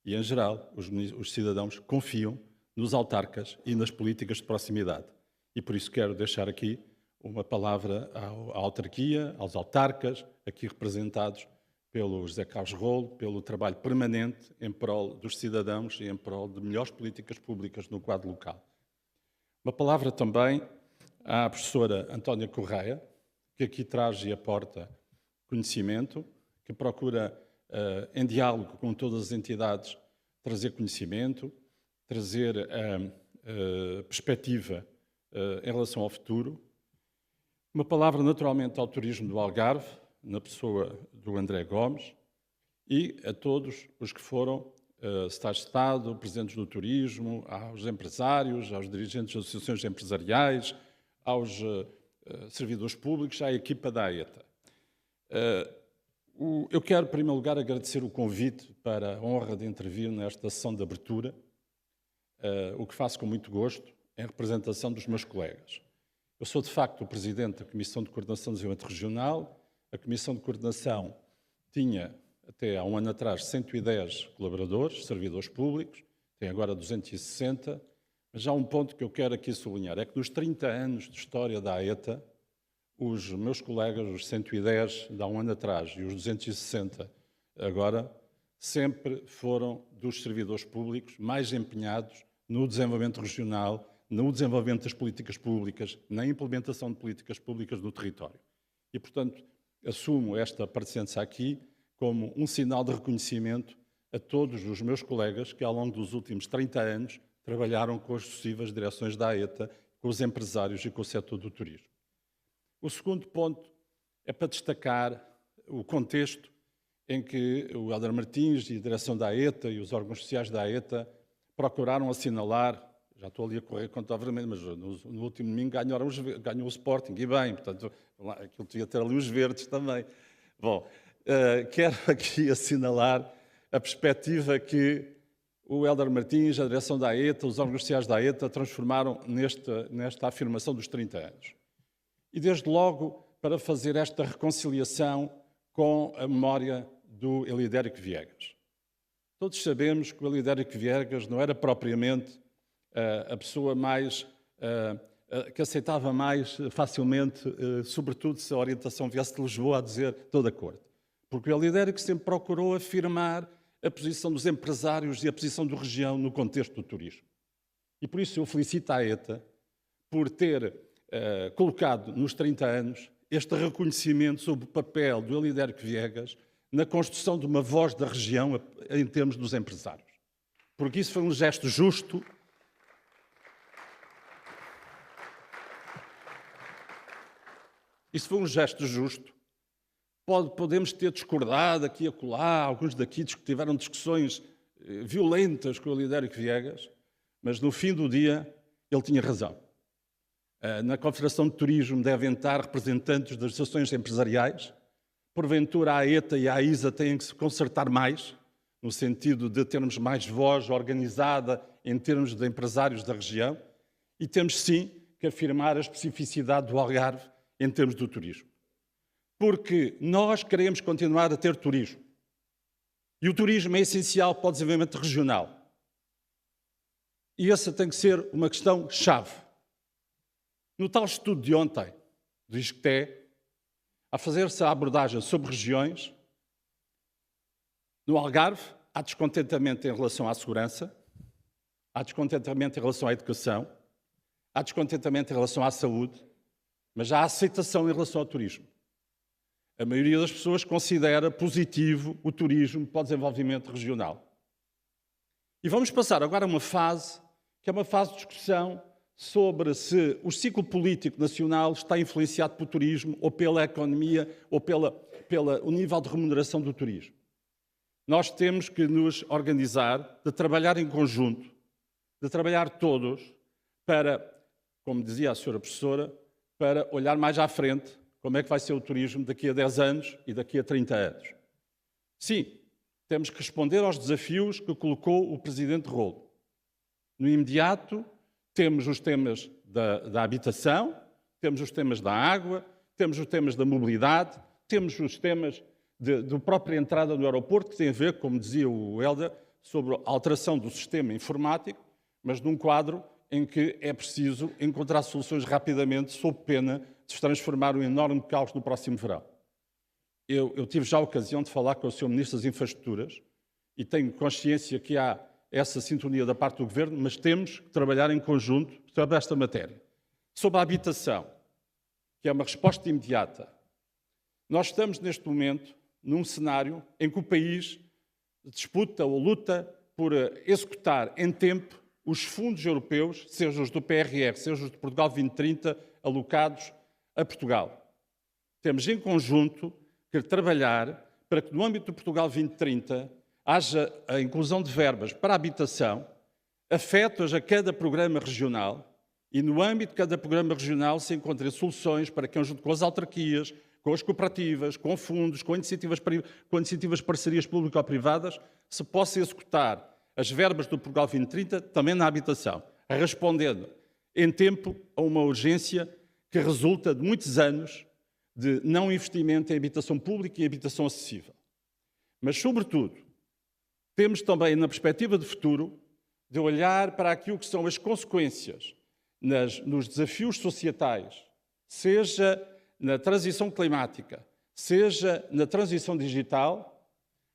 e, em geral, os cidadãos confiam nos autarcas e nas políticas de proximidade. E por isso quero deixar aqui uma palavra à autarquia, aos autarcas, aqui representados pelo José Carlos Rolo, pelo trabalho permanente em prol dos cidadãos e em prol de melhores políticas públicas no quadro local. Uma palavra também à professora Antónia Correia, que aqui traz e aporta conhecimento, que procura, em diálogo com todas as entidades, trazer conhecimento, trazer perspectiva em relação ao futuro. Uma palavra, naturalmente, ao turismo do Algarve, na pessoa do André Gomes, e a todos os que foram secretários de Estado, presidentes do turismo, aos empresários, aos dirigentes das associações empresariais, aos servidores públicos, à equipa da AETA. Eu quero, em primeiro lugar, agradecer o convite para a honra de intervir nesta sessão de abertura, o que faço com muito gosto, em representação dos meus colegas. Eu sou, de facto, o presidente da Comissão de Coordenação do Desenvolvimento Regional. A Comissão de Coordenação tinha, até há um ano atrás, 110 colaboradores, servidores públicos, tem agora 260, mas há um ponto que eu quero aqui sublinhar, é que nos 30 anos de história da AETA, os meus colegas, os 110 de há um ano atrás e os 260 agora, sempre foram dos servidores públicos mais empenhados no desenvolvimento regional, no desenvolvimento das políticas públicas, na implementação de políticas públicas no território. E, portanto, assumo esta presença aqui como um sinal de reconhecimento a todos os meus colegas que, ao longo dos últimos 30 anos, trabalharam com as sucessivas direções da AETA, com os empresários e com o setor do turismo. O segundo ponto é para destacar o contexto em que o Helder Martins e a direção da AETA e os órgãos sociais da AETA procuraram assinalar, já estou ali a correr contra o vermelho, mas no último domingo ganhou o Sporting, e bem, portanto, aquilo devia ter ali os verdes também. Bom, quero aqui assinalar a perspectiva que o Helder Martins, a direção da AETA, os órgãos sociais da AETA transformaram nesta afirmação dos 30 anos. E desde logo para fazer esta reconciliação com a memória do Elidérico Viegas. Todos sabemos que o Elidérico Viegas não era propriamente a pessoa mais que aceitava mais facilmente, sobretudo se a orientação viesse de Lisboa a dizer estou de acordo. Porque o Elidérico sempre procurou afirmar a posição dos empresários e a posição da região no contexto do turismo. E por isso eu felicito a AETA por ter colocado nos 30 anos este reconhecimento sobre o papel do Elidérico Viegas na construção de uma voz da região em termos dos empresários. Porque isso foi um gesto justo. Isso foi um gesto justo. Podemos ter discordado aqui e acolá, alguns daqui tiveram discussões violentas com o Elidérico Viegas, mas no fim do dia ele tinha razão. Na Confederação de Turismo devem estar representantes das associações empresariais. Porventura a AETA e a AISA têm que se concertar mais, no sentido de termos mais voz organizada em termos de empresários da região, e temos sim que afirmar a especificidade do Algarve em termos do turismo. Porque nós queremos continuar a ter turismo. E o turismo é essencial para o desenvolvimento regional. E essa tem que ser uma questão-chave. No tal estudo de ontem, do ISCTE, a fazer-se a abordagem sobre regiões, no Algarve há descontentamento em relação à segurança, há descontentamento em relação à educação, há descontentamento em relação à saúde, mas há aceitação em relação ao turismo. A maioria das pessoas considera positivo o turismo para o desenvolvimento regional. E vamos passar agora a uma fase, que é uma fase de discussão sobre se o ciclo político nacional está influenciado pelo turismo ou pela economia ou pelo nível de remuneração do turismo. Nós temos que nos organizar, de trabalhar em conjunto de trabalhar todos para, como dizia a senhora professora, para olhar mais à frente como é que vai ser o turismo daqui a 10 anos e daqui a 30 anos. Sim, temos que responder aos desafios que colocou o Presidente Rolo. No imediato, temos os temas da habitação, temos os temas da água, temos os temas da mobilidade, temos os temas da própria entrada no aeroporto, que tem a ver, como dizia o Helder, sobre a alteração do sistema informático, mas num quadro em que é preciso encontrar soluções rapidamente, sob pena de se transformar um enorme caos no próximo verão. Eu tive já a ocasião de falar com o Sr. Ministro das Infraestruturas e tenho consciência que há essa sintonia da parte do Governo, mas temos que trabalhar em conjunto sobre esta matéria. Sobre a habitação, que é uma resposta imediata, nós estamos neste momento num cenário em que o país disputa ou luta por executar em tempo os fundos europeus, sejam os do PRR, sejam os de Portugal 2030, alocados a Portugal. Temos em conjunto que trabalhar para que no âmbito do Portugal 2030 haja a inclusão de verbas para a habitação, afetos a cada programa regional e no âmbito de cada programa regional se encontrem soluções para que, junto com as autarquias, com as cooperativas, com fundos, com iniciativas de parcerias público-privadas, se possa executar as verbas do Portugal 2030 também na habitação, respondendo em tempo a uma urgência que resulta de muitos anos de não investimento em habitação pública e habitação acessível. Mas, sobretudo, temos também, na perspectiva de futuro, de olhar para aquilo que são as consequências nos desafios societais, seja na transição climática, seja na transição digital,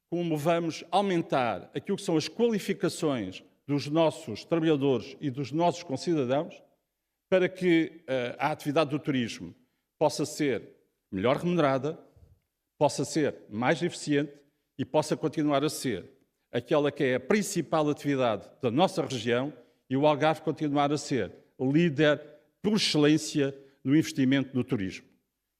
como vamos aumentar aquilo que são as qualificações dos nossos trabalhadores e dos nossos concidadãos para que a atividade do turismo possa ser melhor remunerada, possa ser mais eficiente e possa continuar a ser aquela que é a principal atividade da nossa região e o Algarve continuar a ser líder por excelência no investimento no turismo.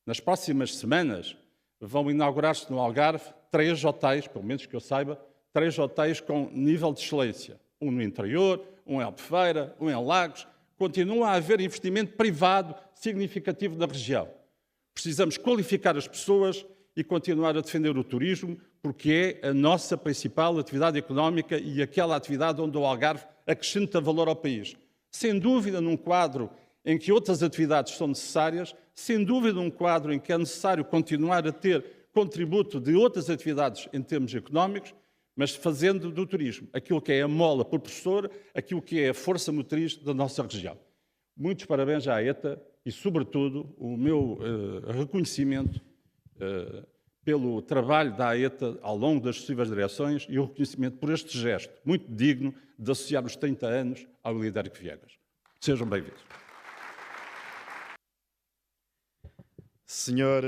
Nas próximas semanas vão inaugurar-se no Algarve 3 hotéis, pelo menos que eu saiba, 3 hotéis com nível de excelência. Um no interior, um em Albufeira, um em Lagos. Continua a haver investimento privado significativo na região. Precisamos qualificar as pessoas e continuar a defender o turismo, porque é a nossa principal atividade económica e aquela atividade onde o Algarve acrescenta valor ao país. Sem dúvida, num quadro em que outras atividades são necessárias, sem dúvida num quadro em que é necessário continuar a ter contributo de outras atividades em termos económicos, mas fazendo do turismo aquilo que é a mola propulsora, aquilo que é a força motriz da nossa região. Muitos parabéns à ETA e, sobretudo, o meu reconhecimento pelo trabalho da AETA ao longo das sucessivas direções e o reconhecimento por este gesto muito digno de associar os 30 anos ao Lidérico Viegas. Sejam bem-vindos. Senhor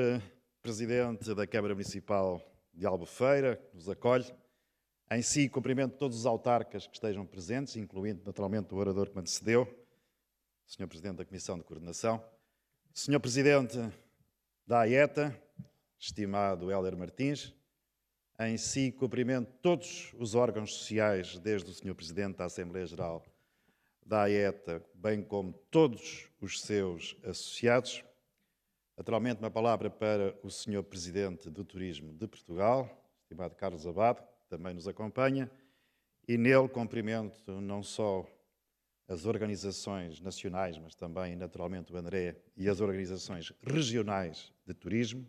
Presidente da Câmara Municipal de Albufeira, que nos acolhe, em si cumprimento todos os autarcas que estejam presentes, incluindo naturalmente o orador que me antecedeu, Senhor Presidente da Comissão de Coordenação, Senhor Presidente da AETA, estimado Helder Martins, em si cumprimento todos os órgãos sociais, desde o Senhor Presidente da Assembleia Geral da AETA, bem como todos os seus associados. Naturalmente, uma palavra para o Senhor Presidente do Turismo de Portugal, estimado Carlos Abado, que também nos acompanha, e nele cumprimento não só as organizações nacionais, mas também, naturalmente, o André e as organizações regionais de turismo.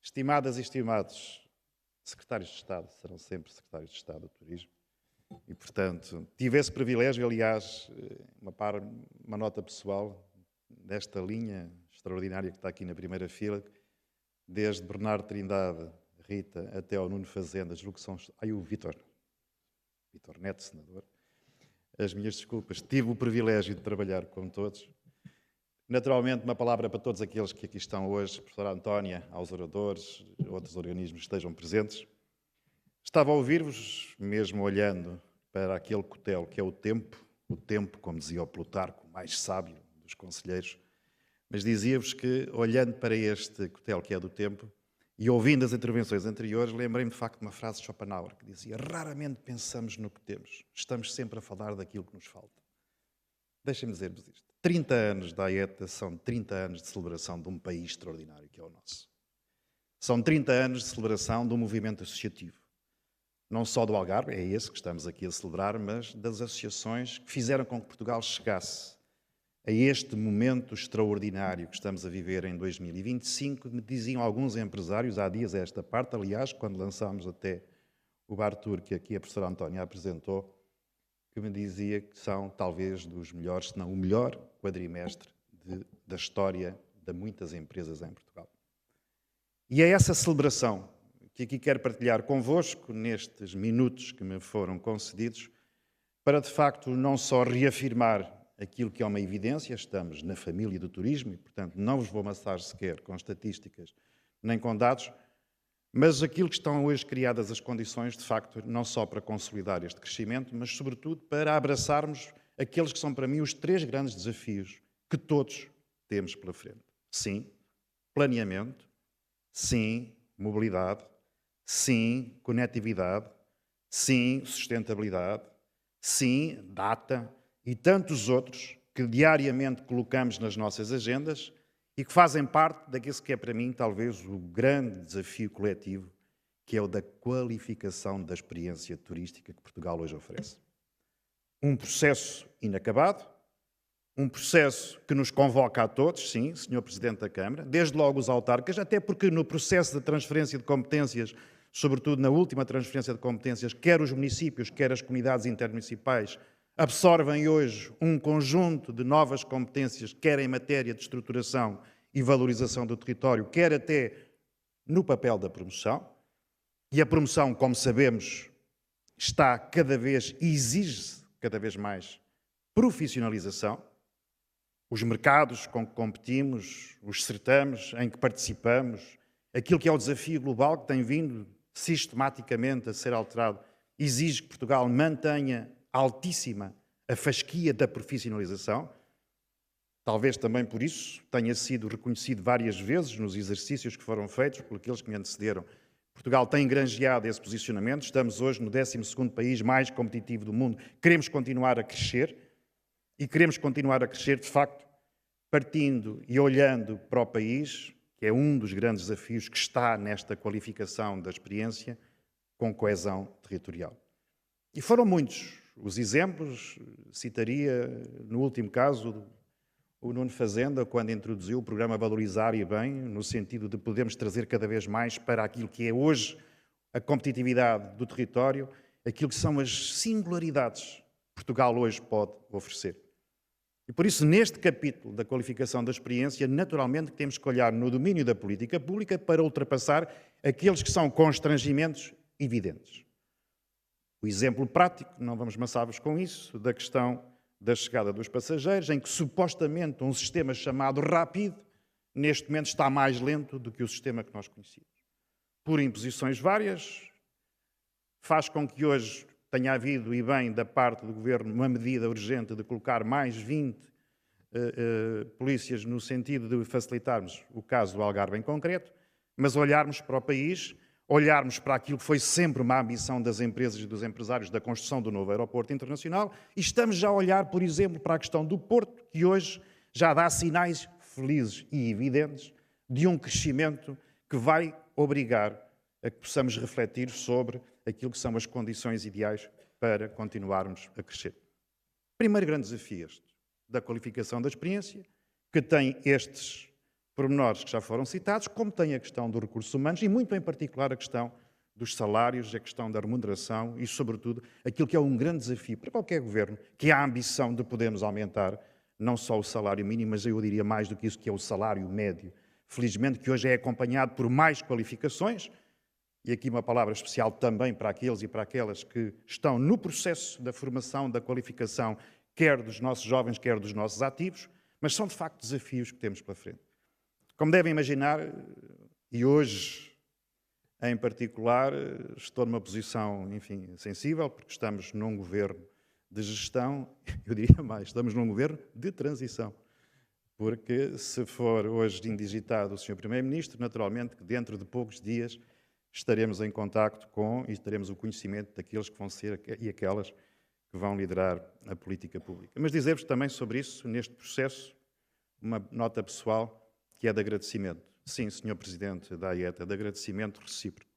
Estimadas e estimados secretários de Estado, serão sempre secretários de Estado do Turismo, e, portanto, tive esse privilégio, aliás, uma nota pessoal, desta linha extraordinária que está aqui na primeira fila, desde Bernardo Trindade, Rita, até ao Nuno Fazenda, julgo que são... o Vítor Neto, senador. As minhas desculpas. Tive o privilégio de trabalhar com todos. Naturalmente, uma palavra para todos aqueles que aqui estão hoje, professora Antónia, aos oradores, outros organismos que estejam presentes. Estava a ouvir-vos, mesmo olhando para aquele cutelo que é o tempo, como dizia o Plutarco, o mais sábio dos conselheiros, mas dizia-vos que, olhando para este cutelo que é do tempo, E ouvindo as intervenções anteriores, lembrei-me de facto de uma frase de Schopenhauer que dizia: raramente pensamos no que temos, estamos sempre a falar daquilo que nos falta. Deixem-me dizer-vos isto. 30 anos da AETA são 30 anos de celebração de um país extraordinário que é o nosso. São 30 anos de celebração de um movimento associativo. Não só do Algarve, é esse que estamos aqui a celebrar, mas das associações que fizeram com que Portugal chegasse a este momento extraordinário que estamos a viver em 2025. Me diziam alguns empresários, há dias a esta parte, aliás, quando lançámos até o Bar Tour, que aqui a professora Antónia apresentou, que me dizia que são talvez dos melhores, se não o melhor quadrimestre da história de muitas empresas em Portugal. E é essa celebração que aqui quero partilhar convosco nestes minutos que me foram concedidos, para de facto não só reafirmar aquilo que é uma evidência, estamos na família do turismo e, portanto, não vos vou amassar sequer com estatísticas nem com dados, mas aquilo que estão hoje criadas as condições, de facto, não só para consolidar este crescimento, mas, sobretudo, para abraçarmos aqueles que são, para mim, os 3 grandes desafios que todos temos pela frente. Sim, planeamento. Sim, mobilidade. Sim, conectividade. Sim, sustentabilidade. Sim, data. E tantos outros que diariamente colocamos nas nossas agendas e que fazem parte daquilo que é para mim talvez o grande desafio coletivo, que é o da qualificação da experiência turística que Portugal hoje oferece. Um processo inacabado, um processo que nos convoca a todos, sim, Sr. Presidente da Câmara, desde logo os autarcas, até porque no processo de transferência de competências, sobretudo na última transferência de competências, quer os municípios, quer as comunidades intermunicipais, absorvem hoje um conjunto de novas competências, quer em matéria de estruturação e valorização do território, quer até no papel da promoção. E a promoção, como sabemos, exige-se cada vez mais profissionalização. Os mercados com que competimos, os certames em que participamos, aquilo que é o desafio global que tem vindo sistematicamente a ser alterado, exige que Portugal mantenha altíssima a fasquia da profissionalização. Talvez também por isso tenha sido reconhecido várias vezes nos exercícios que foram feitos por aqueles que me antecederam. Portugal tem granjeado esse posicionamento, estamos hoje no 12º país mais competitivo do mundo. Queremos continuar a crescer e queremos continuar a crescer, de facto, partindo e olhando para o país, que é um dos grandes desafios que está nesta qualificação da experiência, com coesão territorial. E foram muitos os exemplos, citaria, no último caso, o Nuno Fazenda, quando introduziu o programa Valorizar e Bem, no sentido de podermos trazer cada vez mais para aquilo que é hoje a competitividade do território, aquilo que são as singularidades que Portugal hoje pode oferecer. E por isso, neste capítulo da qualificação da experiência, naturalmente temos que olhar no domínio da política pública para ultrapassar aqueles que são constrangimentos evidentes. O exemplo prático, não vamos maçar-vos com isso, da questão da chegada dos passageiros, em que supostamente um sistema chamado Rápido, neste momento está mais lento do que o sistema que nós conhecíamos. Por imposições várias, faz com que hoje tenha havido, e bem, da parte do Governo, uma medida urgente de colocar mais 20 polícias no sentido de facilitarmos o caso do Algarve em concreto, mas olharmos para o país, olharmos para aquilo que foi sempre uma ambição das empresas e dos empresários da construção do novo aeroporto internacional, e estamos já a olhar, por exemplo, para a questão do Porto, que hoje já dá sinais felizes e evidentes de um crescimento que vai obrigar a que possamos refletir sobre aquilo que são as condições ideais para continuarmos a crescer. Primeiro grande desafio este, da qualificação da experiência, que tem estes pormenores que já foram citados, como tem a questão dos recursos humanos e, muito em particular, a questão dos salários, a questão da remuneração e, sobretudo, aquilo que é um grande desafio para qualquer governo, que é a ambição de podermos aumentar não só o salário mínimo, mas eu diria mais do que isso, que é o salário médio. Felizmente que hoje é acompanhado por mais qualificações, e aqui uma palavra especial também para aqueles e para aquelas que estão no processo da formação, da qualificação, quer dos nossos jovens, quer dos nossos ativos, mas são de facto desafios que temos pela frente. Como devem imaginar, e hoje em particular estou numa posição, enfim, sensível, porque estamos num governo de gestão, eu diria mais, estamos num governo de transição. porque se for hoje indigitado o Sr. Primeiro-Ministro, naturalmente que dentro de poucos dias estaremos em contacto com e teremos o conhecimento daqueles que vão ser e aquelas que vão liderar a política pública. Mas dizer-vos também sobre isso, neste processo, uma nota pessoal que é de agradecimento. Sim, Sr. Presidente da AETA, de agradecimento recíproco.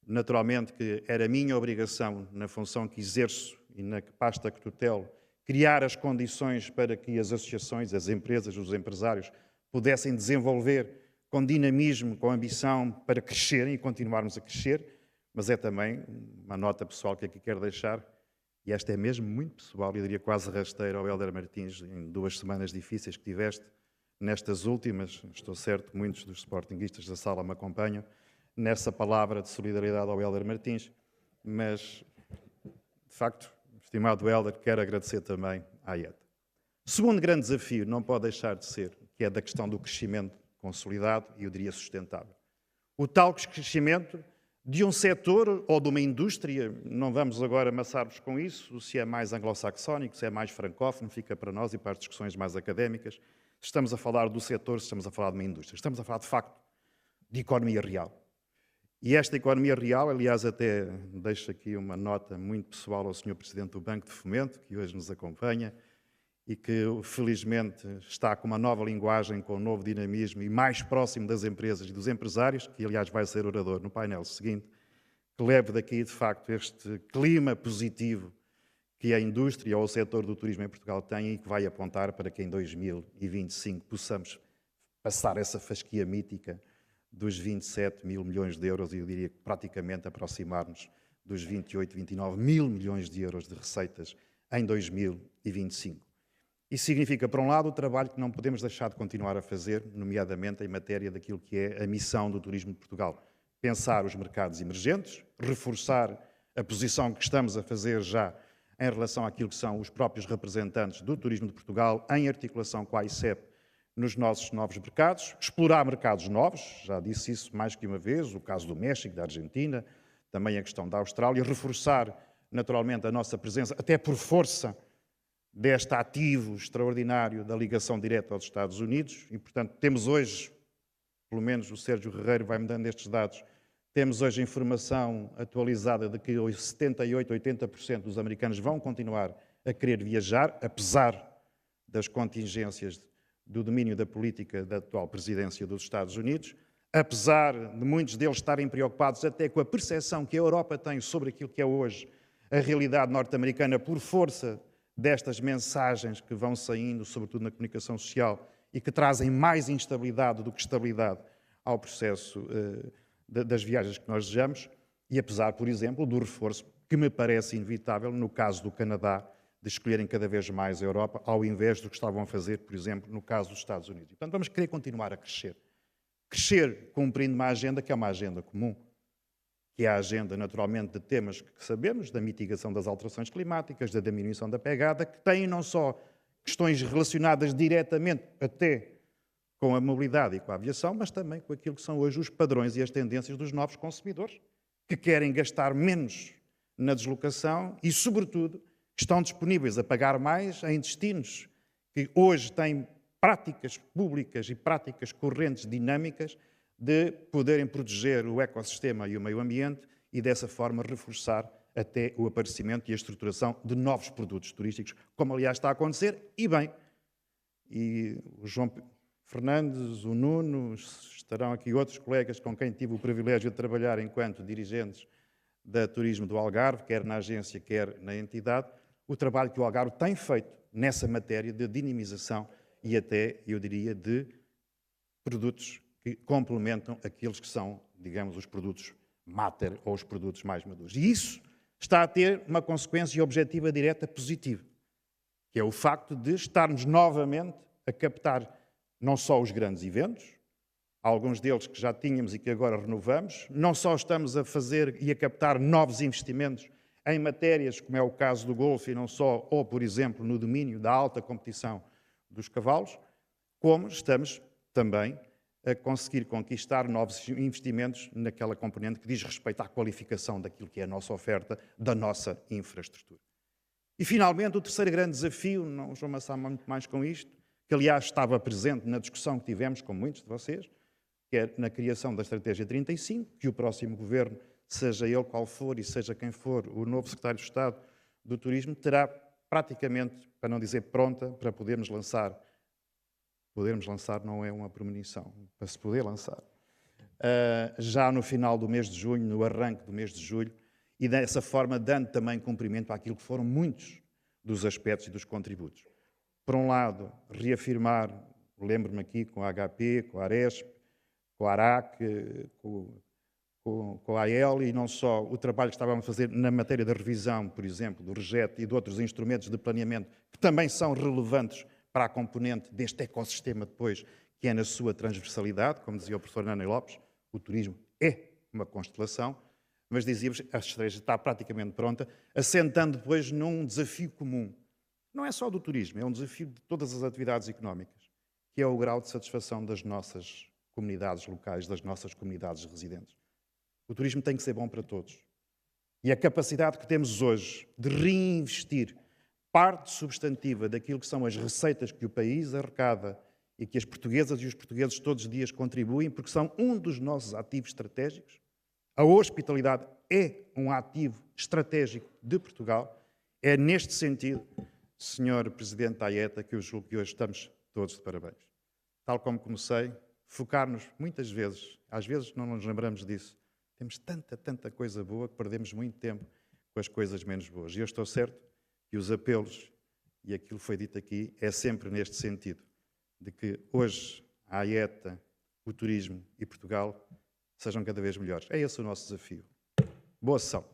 Naturalmente que era minha obrigação, na função que exerço e na pasta que tutelo, criar as condições para que as associações, as empresas, os empresários pudessem desenvolver com dinamismo, com ambição para crescerem e continuarmos a crescer, mas é também uma nota pessoal que aqui quero deixar, e esta é mesmo muito pessoal, eu diria quase rasteira ao Hélder Martins, em 2 semanas difíceis que tiveste, nestas últimas, estou certo que muitos dos sportinguistas da sala me acompanham, nessa palavra de solidariedade ao Hélder Martins, mas, de facto, estimado Hélder, quero agradecer também à AETA. O segundo grande desafio não pode deixar de ser, que é da questão do crescimento consolidado e, eu diria, sustentável. O tal crescimento de um setor ou de uma indústria, não vamos agora amassar-vos com isso, se é mais anglo-saxónico, se é mais francófono, fica para nós e para as discussões mais académicas. Se estamos a falar do setor, se estamos a falar de uma indústria. Estamos a falar, de facto, de economia real. E esta economia real, aliás, até deixo aqui uma nota muito pessoal ao Sr. Presidente do Banco de Fomento, que hoje nos acompanha, e que, felizmente, está com uma nova linguagem, com um novo dinamismo e mais próximo das empresas e dos empresários, que, aliás, vai ser orador no painel seguinte, que leve daqui, de facto, este clima positivo que a indústria ou o setor do turismo em Portugal tem e que vai apontar para que em 2025 possamos passar essa fasquia mítica dos 27 mil milhões de euros e eu diria que praticamente aproximar-nos dos 28, 29 mil milhões de euros de receitas em 2025. Isso significa, por um lado, o trabalho que não podemos deixar de continuar a fazer, nomeadamente em matéria daquilo que é a missão do turismo de Portugal. Pensar os mercados emergentes, reforçar a posição que estamos a fazer já em relação àquilo que são os próprios representantes do turismo de Portugal, em articulação com a ICEP, nos nossos novos mercados, explorar mercados novos, já disse isso mais que uma vez, o caso do México, da Argentina, também a questão da Austrália, reforçar naturalmente a nossa presença, até por força deste ativo extraordinário da ligação direta aos Estados Unidos, e portanto temos hoje, pelo menos o Sérgio Guerreiro vai-me dando estes dados, temos hoje informação atualizada de que 78, 80% dos americanos vão continuar a querer viajar, apesar das contingências do domínio da política da atual presidência dos Estados Unidos, apesar de muitos deles estarem preocupados até com a percepção que a Europa tem sobre aquilo que é hoje a realidade norte-americana por força destas mensagens que vão saindo, sobretudo na comunicação social, e que trazem mais instabilidade do que estabilidade ao processo das viagens que nós desejamos, e apesar, por exemplo, do reforço que me parece inevitável no caso do Canadá, de escolherem cada vez mais a Europa, ao invés do que estavam a fazer, por exemplo, no caso dos Estados Unidos. Portanto, vamos querer continuar a crescer. Crescer cumprindo uma agenda que é uma agenda comum, que é a agenda, naturalmente, de temas que sabemos, da mitigação das alterações climáticas, da diminuição da pegada, que têm não só questões relacionadas diretamente até com a mobilidade e com a aviação, mas também com aquilo que são hoje os padrões e as tendências dos novos consumidores, que querem gastar menos na deslocação e, sobretudo, estão disponíveis a pagar mais em destinos que hoje têm práticas públicas e práticas correntes dinâmicas de poderem proteger o ecossistema e o meio ambiente e, dessa forma, reforçar até o aparecimento e a estruturação de novos produtos turísticos, como, aliás, está a acontecer, e bem. E o João Fernandes, o Nuno, estarão aqui outros colegas com quem tive o privilégio de trabalhar enquanto dirigentes da Turismo do Algarve, quer na agência, quer na entidade, o trabalho que o Algarve tem feito nessa matéria de dinamização e até, eu diria, de produtos que complementam aqueles que são, digamos, os produtos mater ou os produtos mais maduros. E isso está a ter uma consequência objetiva direta positiva, que é o facto de estarmos novamente a captar não só os grandes eventos, alguns deles que já tínhamos e que agora renovamos, não só estamos a fazer e a captar novos investimentos em matérias, como é o caso do golfe e não só, ou, por exemplo, no domínio da alta competição dos cavalos, como estamos também a conseguir conquistar novos investimentos naquela componente que diz respeito à qualificação daquilo que é a nossa oferta, da nossa infraestrutura. E, finalmente, o terceiro grande desafio, não vos vou amassar muito mais com isto, que aliás estava presente na discussão que tivemos com muitos de vocês, que é na criação da Estratégia 35, que o próximo governo, seja ele qual for e seja quem for o novo secretário de Estado do Turismo, terá praticamente, para não dizer pronta, para podermos lançar. Podermos lançar não é uma premonição, para se poder lançar. Já no final do mês de junho, no arranque do mês de julho, e dessa forma dando também cumprimento àquilo que foram muitos dos aspectos e dos contributos. Por um lado, reafirmar, lembro-me aqui com a HP, com a Aresp, com a ARAC, com a AEL, e não só o trabalho que estávamos a fazer na matéria da revisão, por exemplo, do REGET e de outros instrumentos de planeamento, que também são relevantes para a componente deste ecossistema depois, que é na sua transversalidade, como dizia o professor Nani Lopes, o turismo é uma constelação, mas dizíamos, a estratégia está praticamente pronta, assentando depois num desafio comum. Não é só do turismo, é um desafio de todas as atividades económicas, que é o grau de satisfação das nossas comunidades locais, das nossas comunidades residentes. O turismo tem que ser bom para todos. E a capacidade que temos hoje de reinvestir parte substantiva daquilo que são as receitas que o país arrecada e que as portuguesas e os portugueses todos os dias contribuem, porque são um dos nossos ativos estratégicos. A hospitalidade é um ativo estratégico de Portugal. É neste sentido, Sr. Presidente da AETA, que eu julgo que hoje estamos todos de parabéns. Tal como comecei, focar-nos muitas vezes, às vezes não nos lembramos disso, temos tanta coisa boa que perdemos muito tempo com as coisas menos boas. E eu estou certo que os apelos, e aquilo que foi dito aqui, é sempre neste sentido, de que hoje a AETA, o turismo e Portugal sejam cada vez melhores. É esse o nosso desafio. Boa sessão.